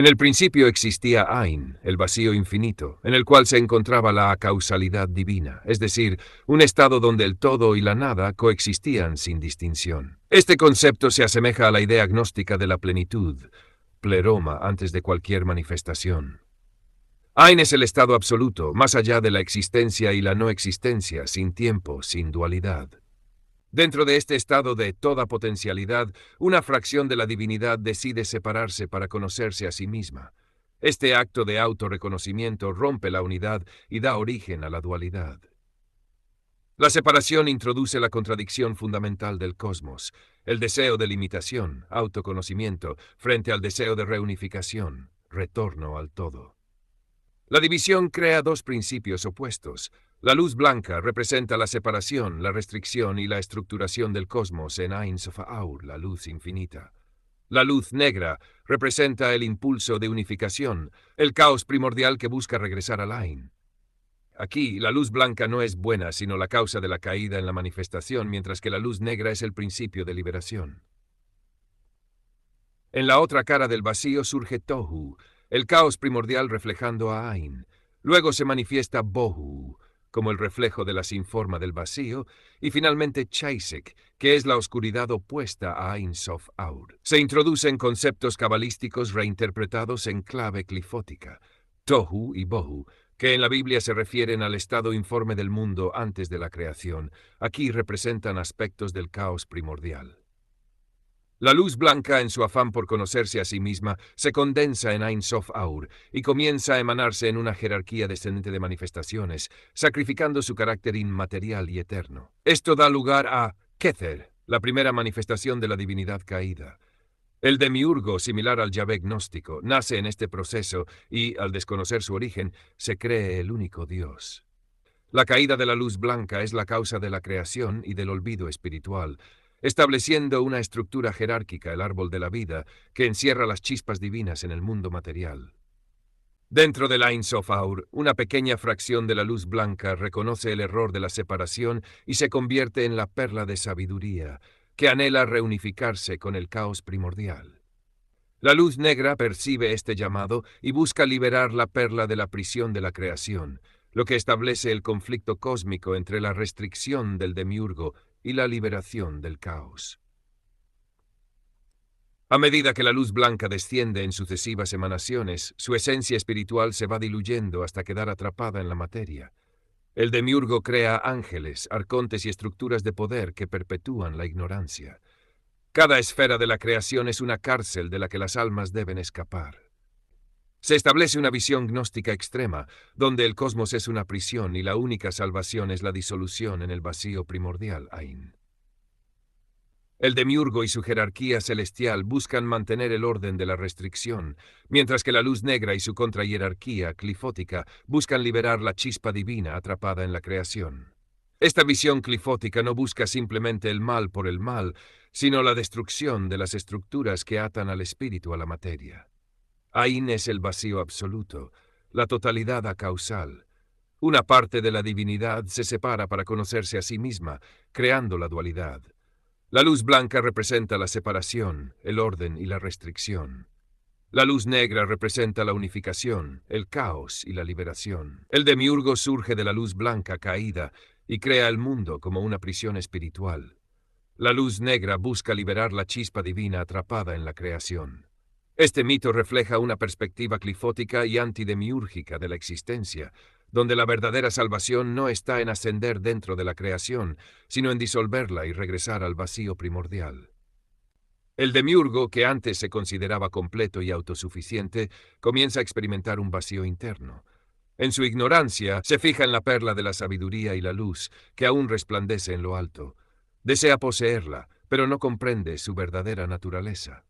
En el principio existía Ain, el vacío infinito, en el cual se encontraba la acausalidad divina, es decir, un estado donde el todo y la nada coexistían sin distinción. Este concepto se asemeja a la idea gnóstica de la plenitud, pleroma, antes de cualquier manifestación. Ain es el estado absoluto, más allá de la existencia y la no existencia, sin tiempo, sin dualidad. Dentro de este estado de toda potencialidad, una fracción de la divinidad decide separarse para conocerse a sí misma. Este acto de autorreconocimiento rompe la unidad y da origen a la dualidad. La separación introduce la contradicción fundamental del cosmos, el deseo de limitación, autoconocimiento, frente al deseo de reunificación, retorno al todo. La división crea dos principios opuestos. La luz blanca representa la separación, la restricción y la estructuración del cosmos en Ein Sof Aur, la luz infinita. La luz negra representa el impulso de unificación, el caos primordial que busca regresar al Ein. Aquí, la luz blanca no es buena, sino la causa de la caída en la manifestación, mientras que la luz negra es el principio de liberación. En la otra cara del vacío surge Tohu, el caos primordial reflejando a Ain. Luego se manifiesta Bohu, como el reflejo de la sinforma del vacío, y finalmente Chaisek, que es la oscuridad opuesta a Ein Sof Aur. Se introducen conceptos cabalísticos reinterpretados en clave clifótica, Tohu y Bohu, que en la Biblia se refieren al estado informe del mundo antes de la creación. Aquí representan aspectos del caos primordial. La luz blanca, en su afán por conocerse a sí misma, se condensa en Ein Sof Aur y comienza a emanarse en una jerarquía descendente de manifestaciones, sacrificando su carácter inmaterial y eterno. Esto da lugar a Kether, la primera manifestación de la divinidad caída. El demiurgo, similar al Yahvé gnóstico, nace en este proceso y, al desconocer su origen, se cree el único Dios. La caída de la luz blanca es la causa de la creación y del olvido espiritual, estableciendo una estructura jerárquica, el árbol de la vida, que encierra las chispas divinas en el mundo material. Dentro del Ein Sof Aur, una pequeña fracción de la luz blanca reconoce el error de la separación y se convierte en la perla de sabiduría, que anhela reunificarse con el caos primordial. La luz negra percibe este llamado y busca liberar la perla de la prisión de la creación, lo que establece el conflicto cósmico entre la restricción del demiurgo y la liberación del caos. A medida que la luz blanca desciende en sucesivas emanaciones, su esencia espiritual se va diluyendo hasta quedar atrapada en la materia. El demiurgo crea ángeles, arcontes y estructuras de poder que perpetúan la ignorancia. Cada esfera de la creación es una cárcel de la que las almas deben escapar. Se establece una visión gnóstica extrema, donde el cosmos es una prisión y la única salvación es la disolución en el vacío primordial, Ain. El demiurgo y su jerarquía celestial buscan mantener el orden de la restricción, mientras que la luz negra y su contrahierarquía clifótica buscan liberar la chispa divina atrapada en la creación. Esta visión clifótica no busca simplemente el mal por el mal, sino la destrucción de las estructuras que atan al espíritu a la materia. Ain es el vacío absoluto, la totalidad acausal. Una parte de la divinidad se separa para conocerse a sí misma, creando la dualidad. La luz blanca representa la separación, el orden y la restricción. La luz negra representa la unificación, el caos y la liberación. El demiurgo surge de la luz blanca caída y crea el mundo como una prisión espiritual. La luz negra busca liberar la chispa divina atrapada en la creación. Este mito refleja una perspectiva clifótica y antidemiúrgica de la existencia, donde la verdadera salvación no está en ascender dentro de la creación, sino en disolverla y regresar al vacío primordial. El demiurgo, que antes se consideraba completo y autosuficiente, comienza a experimentar un vacío interno. En su ignorancia, se fija en la perla de la sabiduría y la luz, que aún resplandece en lo alto. Desea poseerla, pero no comprende su verdadera naturaleza.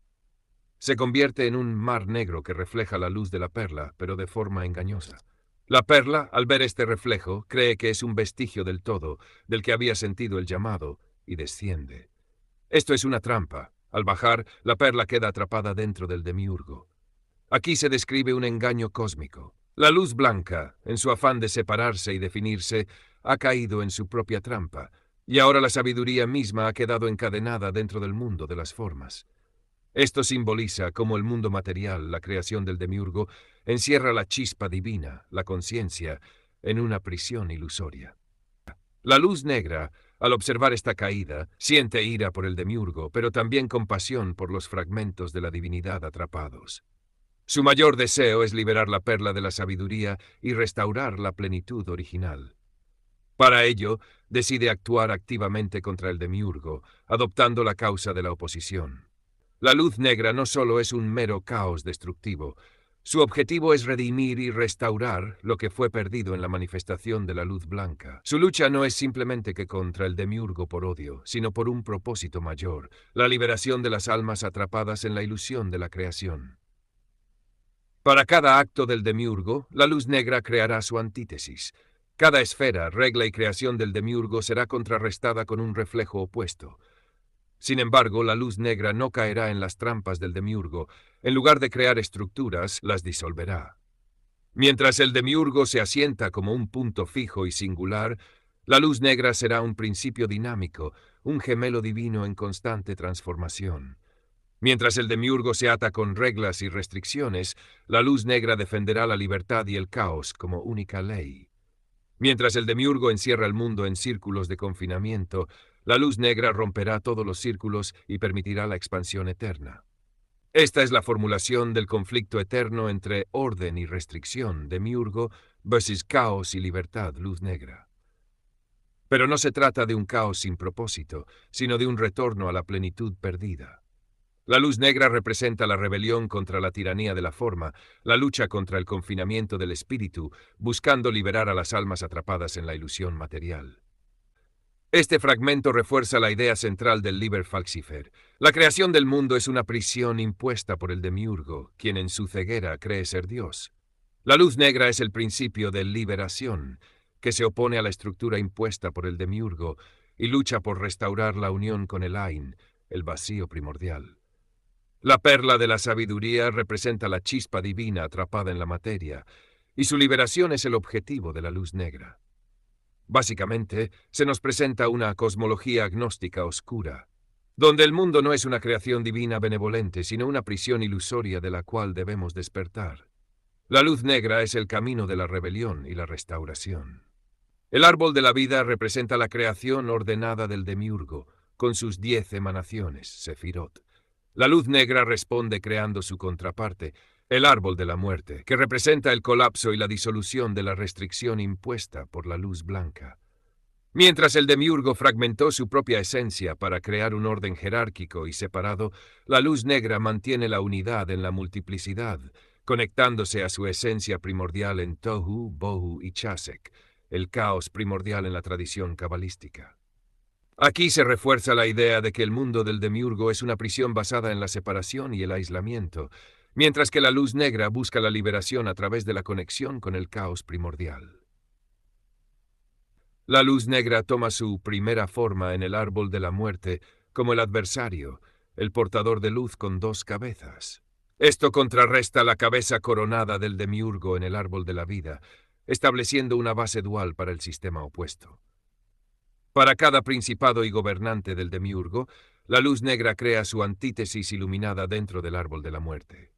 Se convierte en un mar negro que refleja la luz de la perla, pero de forma engañosa. La perla, al ver este reflejo, cree que es un vestigio del todo, del que había sentido el llamado, y desciende. Esto es una trampa. Al bajar, la perla queda atrapada dentro del demiurgo. Aquí se describe un engaño cósmico. La luz blanca, en su afán de separarse y definirse, ha caído en su propia trampa, y ahora la sabiduría misma ha quedado encadenada dentro del mundo de las formas. Esto simboliza cómo el mundo material, la creación del demiurgo, encierra la chispa divina, la conciencia, en una prisión ilusoria. La luz negra, al observar esta caída, siente ira por el demiurgo, pero también compasión por los fragmentos de la divinidad atrapados. Su mayor deseo es liberar la perla de la sabiduría y restaurar la plenitud original. Para ello, decide actuar activamente contra el demiurgo, adoptando la causa de la oposición. La luz negra no solo es un mero caos destructivo, su objetivo es redimir y restaurar lo que fue perdido en la manifestación de la luz blanca. Su lucha no es simplemente que contra el demiurgo por odio, sino por un propósito mayor, la liberación de las almas atrapadas en la ilusión de la creación. Para cada acto del demiurgo, la luz negra creará su antítesis. Cada esfera, regla y creación del demiurgo será contrarrestada con un reflejo opuesto. Sin embargo, la luz negra no caerá en las trampas del demiurgo. En lugar de crear estructuras, las disolverá. Mientras el demiurgo se asienta como un punto fijo y singular, la luz negra será un principio dinámico, un gemelo divino en constante transformación. Mientras el demiurgo se ata con reglas y restricciones, la luz negra defenderá la libertad y el caos como única ley. Mientras el demiurgo encierra el mundo en círculos de confinamiento, la luz negra romperá todos los círculos y permitirá la expansión eterna. Esta es la formulación del conflicto eterno entre orden y restricción, demiurgo, versus caos y libertad, luz negra. Pero no se trata de un caos sin propósito, sino de un retorno a la plenitud perdida. La luz negra representa la rebelión contra la tiranía de la forma, la lucha contra el confinamiento del espíritu, buscando liberar a las almas atrapadas en la ilusión material. Este fragmento refuerza la idea central del Liber Falcifer. La creación del mundo es una prisión impuesta por el demiurgo, quien en su ceguera cree ser Dios. La luz negra es el principio de liberación, que se opone a la estructura impuesta por el demiurgo y lucha por restaurar la unión con el Ain, el vacío primordial. La perla de la sabiduría representa la chispa divina atrapada en la materia, y su liberación es el objetivo de la luz negra. Básicamente, se nos presenta una cosmología agnóstica oscura, donde el mundo no es una creación divina benevolente, sino una prisión ilusoria de la cual debemos despertar. La luz negra es el camino de la rebelión y la restauración. El árbol de la vida representa la creación ordenada del demiurgo, con sus 10 emanaciones, Sefirot. La luz negra responde creando su contraparte, el árbol de la muerte, que representa el colapso y la disolución de la restricción impuesta por la luz blanca. Mientras el demiurgo fragmentó su propia esencia para crear un orden jerárquico y separado, la luz negra mantiene la unidad en la multiplicidad, conectándose a su esencia primordial en Tohu, Bohu y Chasek, el caos primordial en la tradición cabalística. Aquí se refuerza la idea de que el mundo del demiurgo es una prisión basada en la separación y el aislamiento, mientras que la luz negra busca la liberación a través de la conexión con el caos primordial. La luz negra toma su primera forma en el árbol de la muerte como el adversario, el portador de luz con 2 cabezas. Esto contrarresta la cabeza coronada del demiurgo en el árbol de la vida, estableciendo una base dual para el sistema opuesto. Para cada principado y gobernante del demiurgo, la luz negra crea su antítesis iluminada dentro del árbol de la muerte.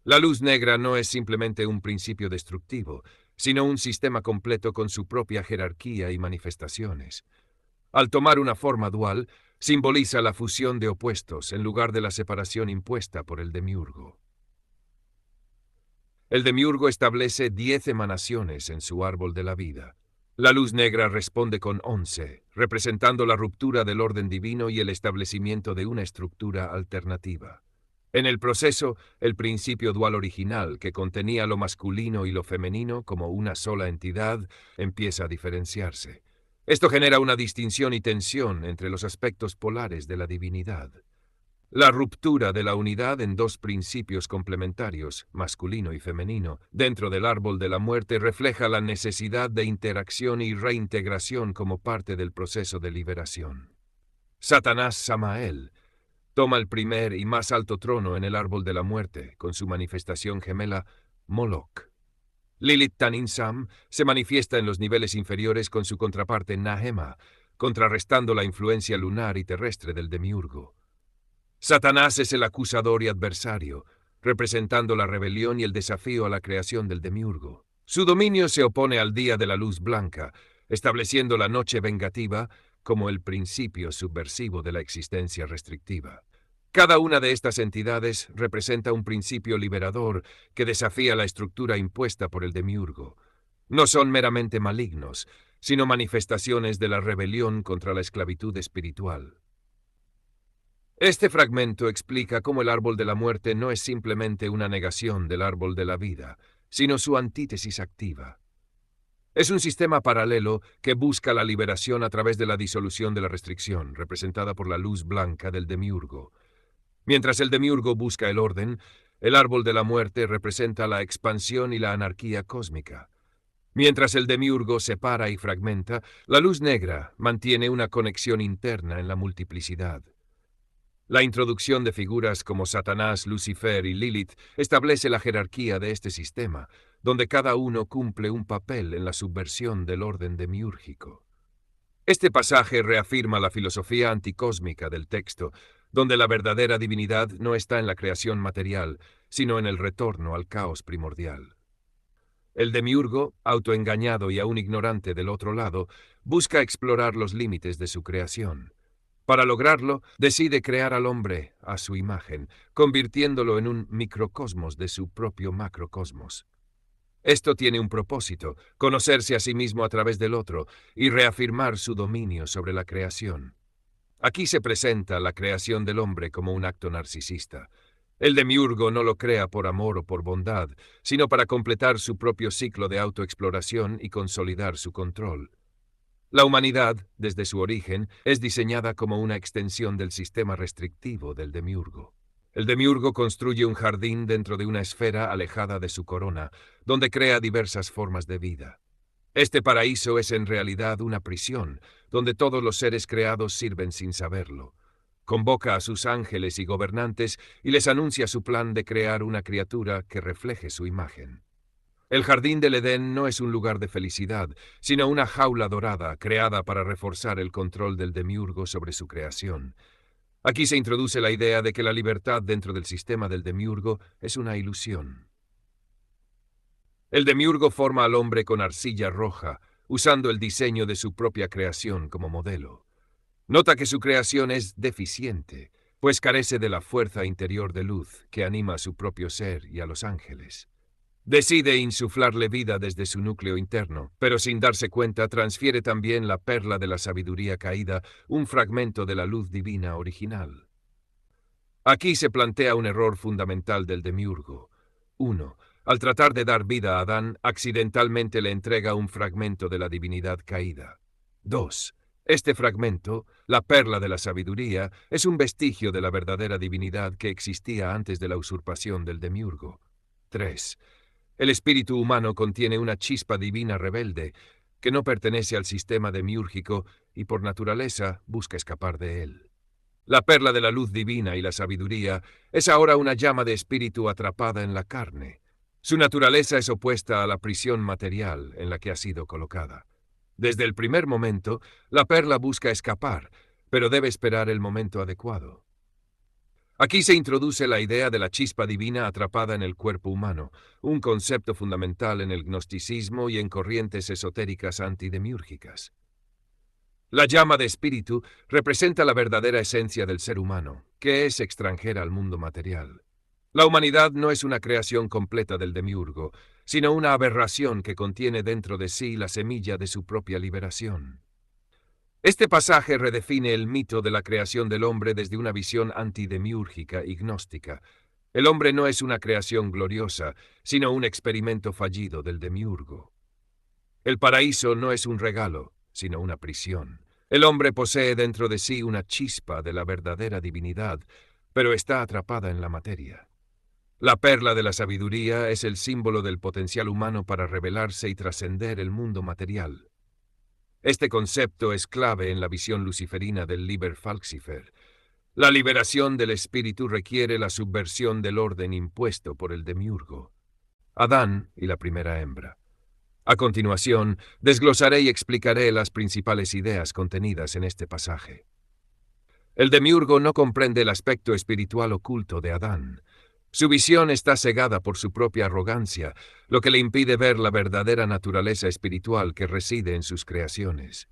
La luz negra no es simplemente un principio destructivo, sino un sistema completo con su propia jerarquía y manifestaciones. Al tomar una forma dual, simboliza la fusión de opuestos en lugar de la separación impuesta por el demiurgo. El demiurgo establece 10 emanaciones en su árbol de la vida. La luz negra responde con 11, representando la ruptura del orden divino y el establecimiento de una estructura alternativa. En el proceso, el principio dual original, que contenía lo masculino y lo femenino como una sola entidad, empieza a diferenciarse. Esto genera una distinción y tensión entre los aspectos polares de la divinidad. La ruptura de la unidad en 2 principios complementarios, masculino y femenino, dentro del árbol de la muerte refleja la necesidad de interacción y reintegración como parte del proceso de liberación. Satanás Samael toma el primer y más alto trono en el árbol de la muerte, con su manifestación gemela, Moloch. Lilith Tanin-Sam se manifiesta en los niveles inferiores con su contraparte Nahema, contrarrestando la influencia lunar y terrestre del demiurgo. Satanás es el acusador y adversario, representando la rebelión y el desafío a la creación del demiurgo. Su dominio se opone al día de la luz blanca, estableciendo la noche vengativa como el principio subversivo de la existencia restrictiva. Cada una de estas entidades representa un principio liberador que desafía la estructura impuesta por el demiurgo. No son meramente malignos, sino manifestaciones de la rebelión contra la esclavitud espiritual. Este fragmento explica cómo el árbol de la muerte no es simplemente una negación del árbol de la vida, sino su antítesis activa. Es un sistema paralelo que busca la liberación a través de la disolución de la restricción, representada por la luz blanca del demiurgo. Mientras el demiurgo busca el orden, el árbol de la muerte representa la expansión y la anarquía cósmica. Mientras el demiurgo separa y fragmenta, la luz negra mantiene una conexión interna en la multiplicidad. La introducción de figuras como Satanás, Lucifer y Lilith establece la jerarquía de este sistema, donde cada uno cumple un papel en la subversión del orden demiúrgico. Este pasaje reafirma la filosofía anticósmica del texto, donde la verdadera divinidad no está en la creación material, sino en el retorno al caos primordial. El demiurgo, autoengañado y aún ignorante del otro lado, busca explorar los límites de su creación. Para lograrlo, decide crear al hombre a su imagen, convirtiéndolo en un microcosmos de su propio macrocosmos. Esto tiene un propósito, conocerse a sí mismo a través del otro y reafirmar su dominio sobre la creación. Aquí se presenta la creación del hombre como un acto narcisista. El demiurgo no lo crea por amor o por bondad, sino para completar su propio ciclo de autoexploración y consolidar su control. La humanidad, desde su origen, es diseñada como una extensión del sistema restrictivo del demiurgo. El demiurgo construye un jardín dentro de una esfera alejada de su corona, donde crea diversas formas de vida. Este paraíso es en realidad una prisión, donde todos los seres creados sirven sin saberlo. Convoca a sus ángeles y gobernantes y les anuncia su plan de crear una criatura que refleje su imagen. El jardín del Edén no es un lugar de felicidad, sino una jaula dorada creada para reforzar el control del demiurgo sobre su creación. Aquí se introduce la idea de que la libertad dentro del sistema del demiurgo es una ilusión. El demiurgo forma al hombre con arcilla roja, usando el diseño de su propia creación como modelo. Nota que su creación es deficiente, pues carece de la fuerza interior de luz que anima a su propio ser y a los ángeles. Decide insuflarle vida desde su núcleo interno, pero sin darse cuenta transfiere también la perla de la sabiduría caída, un fragmento de la luz divina original. Aquí se plantea un error fundamental del demiurgo. 1. Al tratar de dar vida a Adán, accidentalmente le entrega un fragmento de la divinidad caída. 2. Este fragmento, la perla de la sabiduría, es un vestigio de la verdadera divinidad que existía antes de la usurpación del demiurgo. 3. El espíritu humano contiene una chispa divina rebelde, que no pertenece al sistema demiúrgico y por naturaleza busca escapar de él. La perla de la luz divina y la sabiduría es ahora una llama de espíritu atrapada en la carne. Su naturaleza es opuesta a la prisión material en la que ha sido colocada. Desde el primer momento, la perla busca escapar, pero debe esperar el momento adecuado. Aquí se introduce la idea de la chispa divina atrapada en el cuerpo humano, un concepto fundamental en el gnosticismo y en corrientes esotéricas antidemiúrgicas. La llama de espíritu representa la verdadera esencia del ser humano, que es extranjera al mundo material. La humanidad no es una creación completa del demiurgo, sino una aberración que contiene dentro de sí la semilla de su propia liberación. Este pasaje redefine el mito de la creación del hombre desde una visión antidemiúrgica y gnóstica. El hombre no es una creación gloriosa, sino un experimento fallido del demiurgo. El paraíso no es un regalo, sino una prisión. El hombre posee dentro de sí una chispa de la verdadera divinidad, pero está atrapada en la materia. La perla de la sabiduría es el símbolo del potencial humano para revelarse y trascender el mundo material. Este concepto es clave en la visión luciferina del Liber Falcifer. La liberación del espíritu requiere la subversión del orden impuesto por el demiurgo. Adán y la primera hembra. A continuación, desglosaré y explicaré las principales ideas contenidas en este pasaje. El demiurgo no comprende el aspecto espiritual oculto de Adán. Su visión está cegada por su propia arrogancia, lo que le impide ver la verdadera naturaleza espiritual que reside en sus creaciones.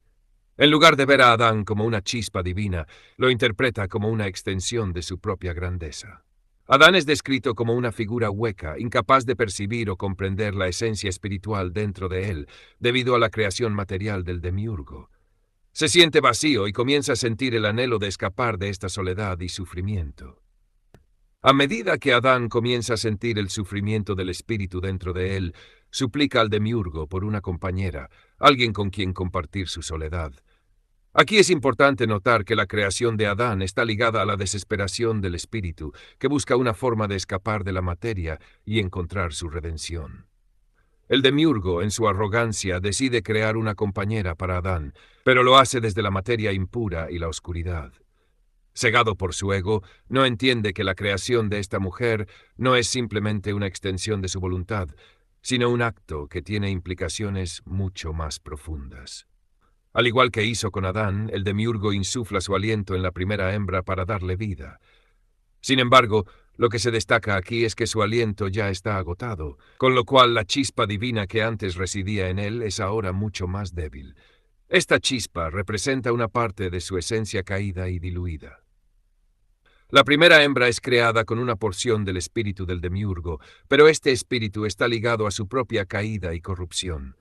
En lugar de ver a Adán como una chispa divina, lo interpreta como una extensión de su propia grandeza. Adán es descrito como una figura hueca, incapaz de percibir o comprender la esencia espiritual dentro de él, debido a la creación material del demiurgo. Se siente vacío y comienza a sentir el anhelo de escapar de esta soledad y sufrimiento. A medida que Adán comienza a sentir el sufrimiento del espíritu dentro de él, suplica al demiurgo por una compañera, alguien con quien compartir su soledad. Aquí es importante notar que la creación de Adán está ligada a la desesperación del espíritu, que busca una forma de escapar de la materia y encontrar su redención. El demiurgo, en su arrogancia, decide crear una compañera para Adán, pero lo hace desde la materia impura y la oscuridad. Cegado por su ego, no entiende que la creación de esta mujer no es simplemente una extensión de su voluntad, sino un acto que tiene implicaciones mucho más profundas. Al igual que hizo con Adán, el demiurgo insufla su aliento en la primera hembra para darle vida. Sin embargo, lo que se destaca aquí es que su aliento ya está agotado, con lo cual la chispa divina que antes residía en él es ahora mucho más débil. Esta chispa representa una parte de su esencia caída y diluida. La primera hembra es creada con una porción del espíritu del demiurgo, pero este espíritu está ligado a su propia caída y corrupción.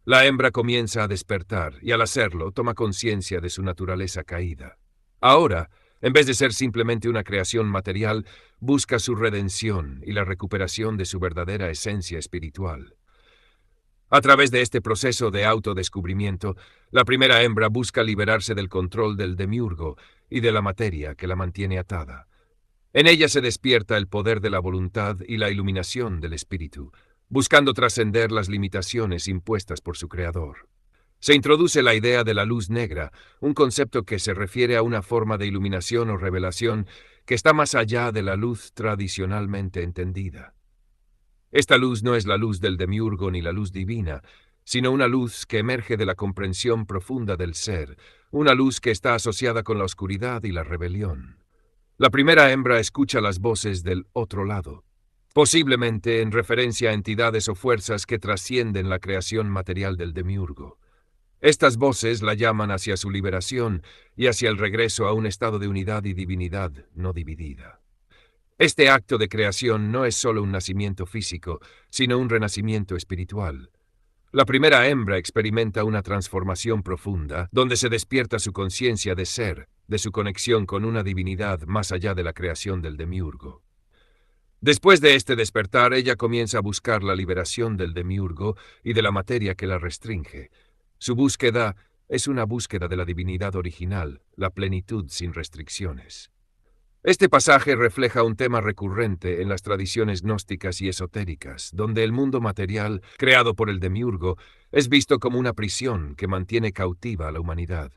La hembra comienza a despertar y al hacerlo toma conciencia de su naturaleza caída. Ahora, en vez de ser simplemente una creación material, busca su redención y la recuperación de su verdadera esencia espiritual. A través de este proceso de autodescubrimiento, la primera hembra busca liberarse del control del demiurgo y de la materia que la mantiene atada. En ella se despierta el poder de la voluntad y la iluminación del espíritu, buscando trascender las limitaciones impuestas por su creador. Se introduce la idea de la luz negra, un concepto que se refiere a una forma de iluminación o revelación que está más allá de la luz tradicionalmente entendida. Esta luz no es la luz del demiurgo ni la luz divina, sino una luz que emerge de la comprensión profunda del ser, una luz que está asociada con la oscuridad y la rebelión. La primera hembra escucha las voces del otro lado, posiblemente en referencia a entidades o fuerzas que trascienden la creación material del demiurgo. Estas voces la llaman hacia su liberación y hacia el regreso a un estado de unidad y divinidad no dividida. Este acto de creación no es solo un nacimiento físico, sino un renacimiento espiritual. La primera hembra experimenta una transformación profunda, donde se despierta su conciencia de ser, de su conexión con una divinidad más allá de la creación del demiurgo. Después de este despertar, ella comienza a buscar la liberación del demiurgo y de la materia que la restringe. Su búsqueda es una búsqueda de la divinidad original, la plenitud sin restricciones. Este pasaje refleja un tema recurrente en las tradiciones gnósticas y esotéricas, donde el mundo material, creado por el demiurgo, es visto como una prisión que mantiene cautiva a la humanidad.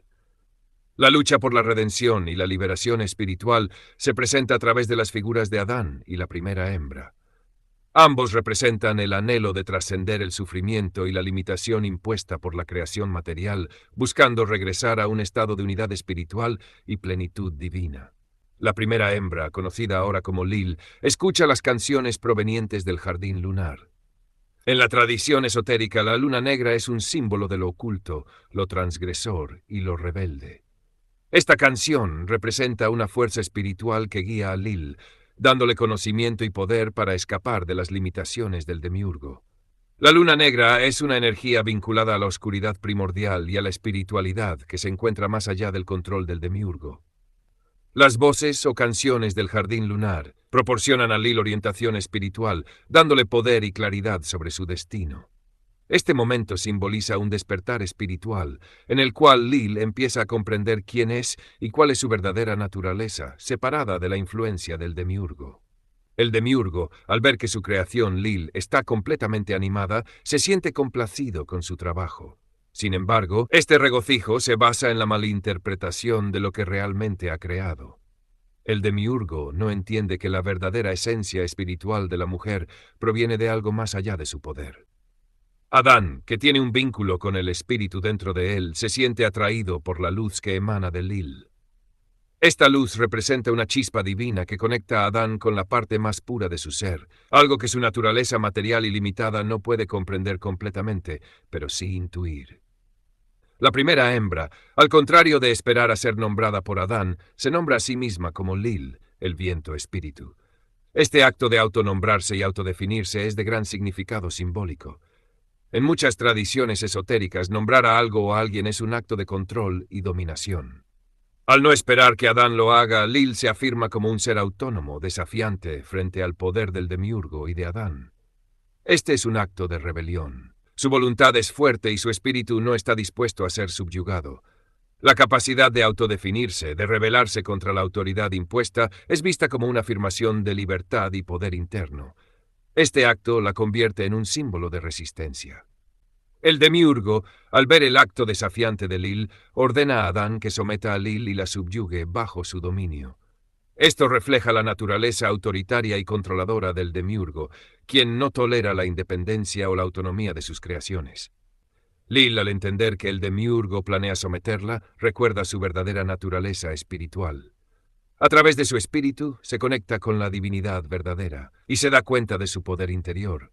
La lucha por la redención y la liberación espiritual se presenta a través de las figuras de Adán y la primera hembra. Ambos representan el anhelo de trascender el sufrimiento y la limitación impuesta por la creación material, buscando regresar a un estado de unidad espiritual y plenitud divina. La primera hembra, conocida ahora como Lil, escucha las canciones provenientes del jardín lunar. En la tradición esotérica, la luna negra es un símbolo de lo oculto, lo transgresor y lo rebelde. Esta canción representa una fuerza espiritual que guía a Lil, dándole conocimiento y poder para escapar de las limitaciones del demiurgo. La luna negra es una energía vinculada a la oscuridad primordial y a la espiritualidad que se encuentra más allá del control del demiurgo. Las voces o canciones del jardín lunar proporcionan a Lil orientación espiritual, dándole poder y claridad sobre su destino. Este momento simboliza un despertar espiritual, en el cual Lil empieza a comprender quién es y cuál es su verdadera naturaleza, separada de la influencia del demiurgo. El demiurgo, al ver que su creación Lil está completamente animada, se siente complacido con su trabajo. Sin embargo, este regocijo se basa en la malinterpretación de lo que realmente ha creado. El demiurgo no entiende que la verdadera esencia espiritual de la mujer proviene de algo más allá de su poder. Adán, que tiene un vínculo con el espíritu dentro de él, se siente atraído por la luz que emana de Lil. Esta luz representa una chispa divina que conecta a Adán con la parte más pura de su ser, algo que su naturaleza material y limitada no puede comprender completamente, pero sí intuir. La primera hembra, al contrario de esperar a ser nombrada por Adán, se nombra a sí misma como Lil, el viento espíritu. Este acto de autonombrarse y autodefinirse es de gran significado simbólico. En muchas tradiciones esotéricas, nombrar a algo o a alguien es un acto de control y dominación. Al no esperar que Adán lo haga, Lil se afirma como un ser autónomo, desafiante, frente al poder del demiurgo y de Adán. Este es un acto de rebelión. Su voluntad es fuerte y su espíritu no está dispuesto a ser subyugado. La capacidad de autodefinirse, de rebelarse contra la autoridad impuesta, es vista como una afirmación de libertad y poder interno. Este acto la convierte en un símbolo de resistencia. El demiurgo, al ver el acto desafiante de Lil, ordena a Adán que someta a Lil y la subyugue bajo su dominio. Esto refleja la naturaleza autoritaria y controladora del demiurgo, quien no tolera la independencia o la autonomía de sus creaciones. Lil, al entender que el demiurgo planea someterla, recuerda su verdadera naturaleza espiritual. A través de su espíritu, se conecta con la divinidad verdadera y se da cuenta de su poder interior.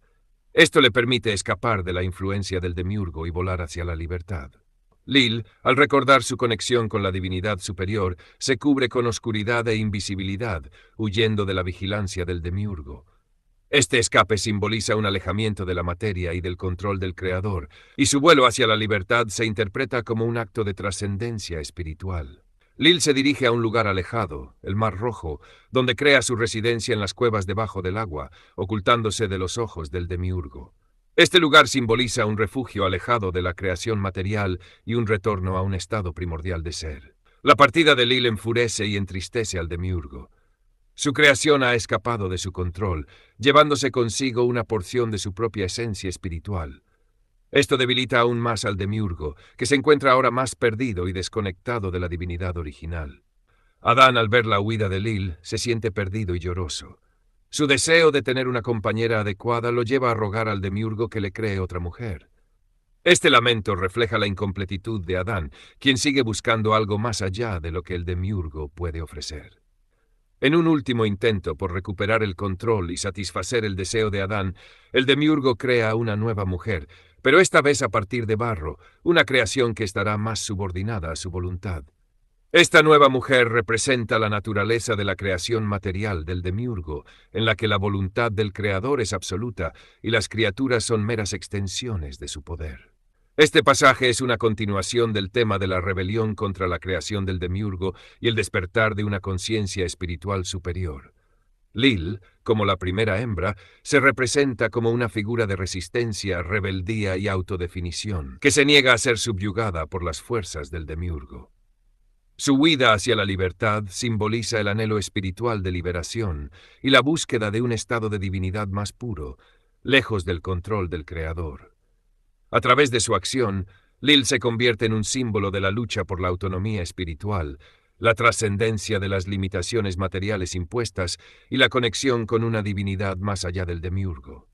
Esto le permite escapar de la influencia del demiurgo y volar hacia la libertad. Lil, al recordar su conexión con la divinidad superior, se cubre con oscuridad e invisibilidad, huyendo de la vigilancia del demiurgo. Este escape simboliza un alejamiento de la materia y del control del Creador, y su vuelo hacia la libertad se interpreta como un acto de trascendencia espiritual. Lil se dirige a un lugar alejado, el Mar Rojo, donde crea su residencia en las cuevas debajo del agua, ocultándose de los ojos del demiurgo. Este lugar simboliza un refugio alejado de la creación material y un retorno a un estado primordial de ser. La partida de Lil enfurece y entristece al demiurgo. Su creación ha escapado de su control, llevándose consigo una porción de su propia esencia espiritual. Esto debilita aún más al demiurgo, que se encuentra ahora más perdido y desconectado de la divinidad original. Adán, al ver la huida de Lil, se siente perdido y lloroso. Su deseo de tener una compañera adecuada lo lleva a rogar al demiurgo que le cree otra mujer. Este lamento refleja la incompletitud de Adán, quien sigue buscando algo más allá de lo que el demiurgo puede ofrecer. En un último intento por recuperar el control y satisfacer el deseo de Adán, el demiurgo crea una nueva mujer, pero esta vez a partir de barro, una creación que estará más subordinada a su voluntad. Esta nueva mujer representa la naturaleza de la creación material del demiurgo, en la que la voluntad del creador es absoluta y las criaturas son meras extensiones de su poder. Este pasaje es una continuación del tema de la rebelión contra la creación del demiurgo y el despertar de una conciencia espiritual superior. Lil, como la primera hembra, se representa como una figura de resistencia, rebeldía y autodefinición, que se niega a ser subyugada por las fuerzas del demiurgo. Su huida hacia la libertad simboliza el anhelo espiritual de liberación y la búsqueda de un estado de divinidad más puro, lejos del control del Creador. A través de su acción, Lil se convierte en un símbolo de la lucha por la autonomía espiritual, la trascendencia de las limitaciones materiales impuestas y la conexión con una divinidad más allá del demiurgo.